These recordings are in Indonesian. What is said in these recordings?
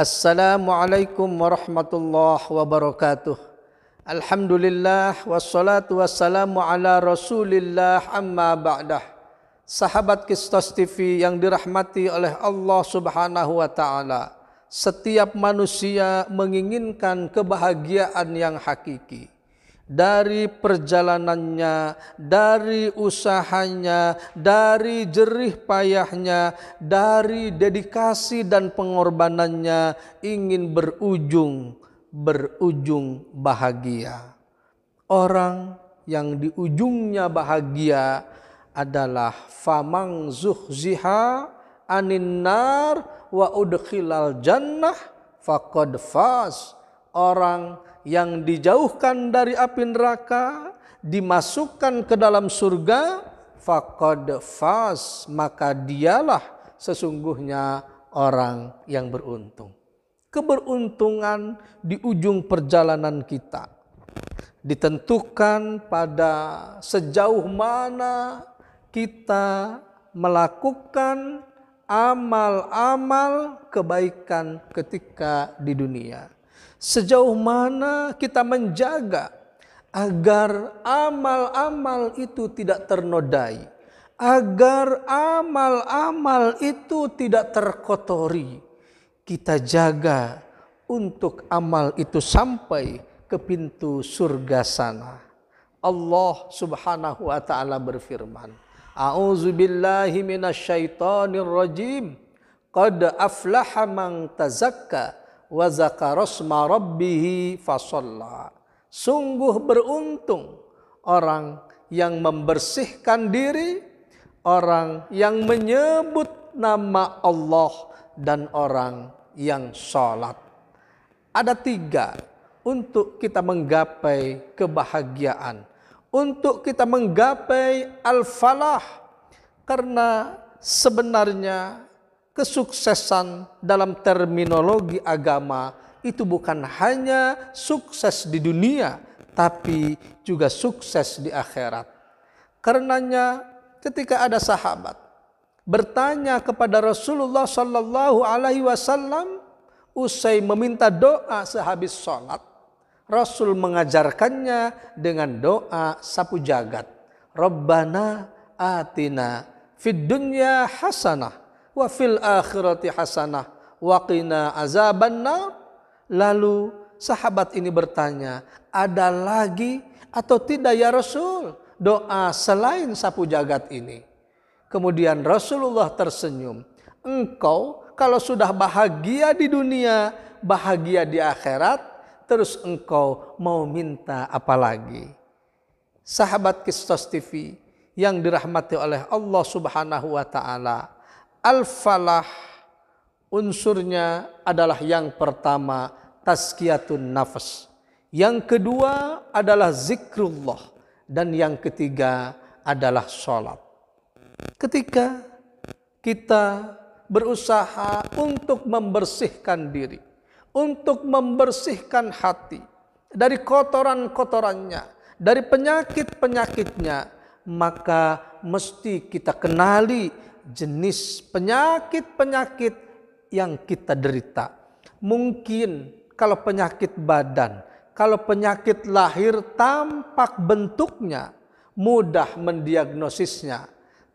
Assalamualaikum warahmatullahi wabarakatuh. Alhamdulillah wassalatu wassalamu ala rasulillah amma ba'dah. Sahabat Kistos TV yang dirahmati oleh Allah subhanahu wa ta'ala, setiap manusia menginginkan kebahagiaan yang hakiki. Dari perjalanannya, dari usahanya, dari jerih payahnya, dari dedikasi dan pengorbanannya ingin berujung bahagia. Orang yang di ujungnya bahagia adalah famang zuhziha anin nar wa udkhilal jannah faqad faz. Orang yang dijauhkan dari api neraka, dimasukkan ke dalam surga, faqad faz, maka dialah sesungguhnya orang yang beruntung. Keberuntungan di ujung perjalanan kita ditentukan pada sejauh mana kita melakukan amal-amal kebaikan ketika di dunia. Sejauh mana kita menjaga agar amal-amal itu tidak ternodai, agar amal-amal itu tidak terkotori. Kita jaga untuk amal itu sampai ke pintu surga sana. Allah subhanahu wa ta'ala berfirman, A'udzubillahi minasyaitonir rajim. Qad aflaha man tazakka wa zakarasma rabbihi fasalla. Sungguh beruntung orang yang membersihkan diri, orang yang menyebut nama Allah, dan orang yang sholat. Ada 3 untuk kita menggapai kebahagiaan, untuk kita menggapai al-falah. Karena sebenarnya kesuksesan dalam terminologi agama itu bukan hanya sukses di dunia, tapi juga sukses di akhirat. Karenanya ketika ada sahabat bertanya kepada Rasulullah sallallahu alaihi wasallam usai meminta doa sehabis sholat, Rasul mengajarkannya dengan doa sapu jagat. Rabbana atina fid dunya hasanah wa fil akhirati hasanah wa qina azabannar. Lalu sahabat ini bertanya, ada lagi atau tidak ya Rasul doa selain sapu jagat ini? Kemudian Rasulullah tersenyum. Engkau kalau sudah bahagia di dunia, bahagia di akhirat, terus engkau mau minta apa lagi? Sahabat Kistos TV yang dirahmati oleh Allah subhanahu wa ta'ala, al-falah unsurnya adalah yang pertama tazkiyatun nafas, yang kedua adalah zikrullah, dan yang ketiga adalah sholat. Ketika kita berusaha untuk membersihkan diri, untuk membersihkan hati dari kotoran-kotorannya, dari penyakit-penyakitnya, maka mesti kita kenali jenis penyakit-penyakit yang kita derita. Mungkin kalau penyakit badan, kalau penyakit lahir tampak bentuknya mudah mendiagnosisnya.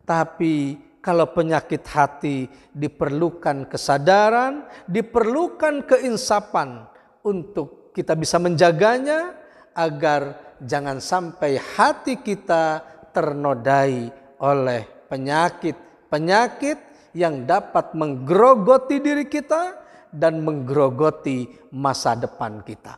Tapi kalau penyakit hati diperlukan kesadaran, diperlukan keinsapan untuk kita bisa menjaganya agar jangan sampai hati kita ternodai oleh penyakit yang dapat menggerogoti diri kita dan menggerogoti masa depan kita.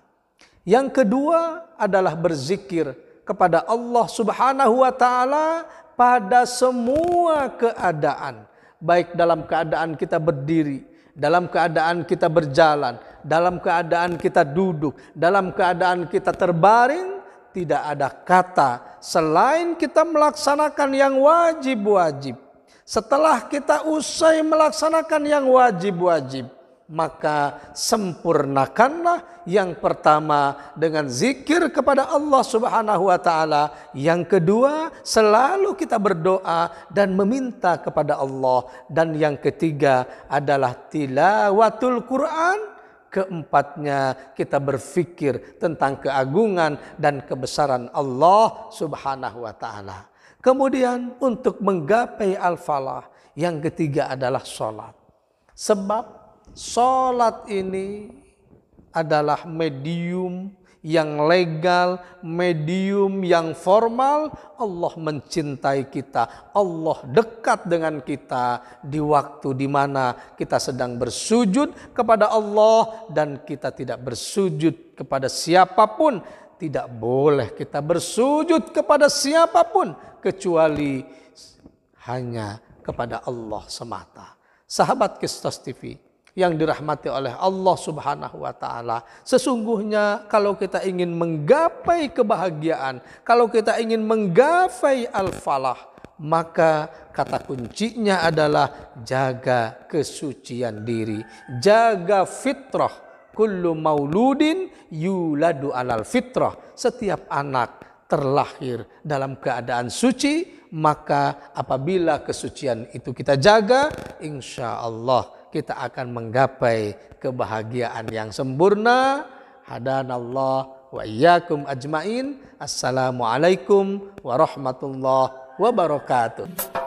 Yang kedua adalah berzikir kepada Allah subhanahu wa ta'ala pada semua keadaan. Baik dalam keadaan kita berdiri, dalam keadaan kita berjalan, dalam keadaan kita duduk, dalam keadaan kita terbaring. Tidak ada kata selain kita melaksanakan yang wajib-wajib. Setelah kita usai melaksanakan yang wajib-wajib, maka sempurnakanlah yang pertama dengan zikir kepada Allah Subhanahu wa taala, yang kedua selalu kita berdoa dan meminta kepada Allah, dan yang ketiga adalah tilawatul Quran Keempatnya, kita berpikir tentang keagungan dan kebesaran Allah Subhanahu wa Ta'ala. Kemudian, untuk menggapai al-falah, yang ketiga adalah sholat. Sebab sholat ini adalah medium yang legal, medium yang formal. Allah mencintai kita, Allah dekat dengan kita di waktu di mana kita sedang bersujud kepada Allah, dan kita tidak bersujud kepada siapapun. Tidak boleh kita bersujud kepada siapapun kecuali hanya kepada Allah semata. Sahabat Kistos TV yang dirahmati oleh Allah Subhanahu wa Ta'ala, sesungguhnya kalau kita ingin menggapai kebahagiaan, kalau kita ingin menggapai al-falah, maka kata kuncinya adalah jaga kesucian diri, jaga fitrah. Kullu mauludin yuladu alal fitrah. Setiap anak terlahir dalam keadaan suci, maka apabila kesucian itu kita jaga, insya Allah kita akan menggapai kebahagiaan yang sempurna. Hadanallah wa iyyakum ajmain. Assalamualaikum warahmatullahi wabarakatuh.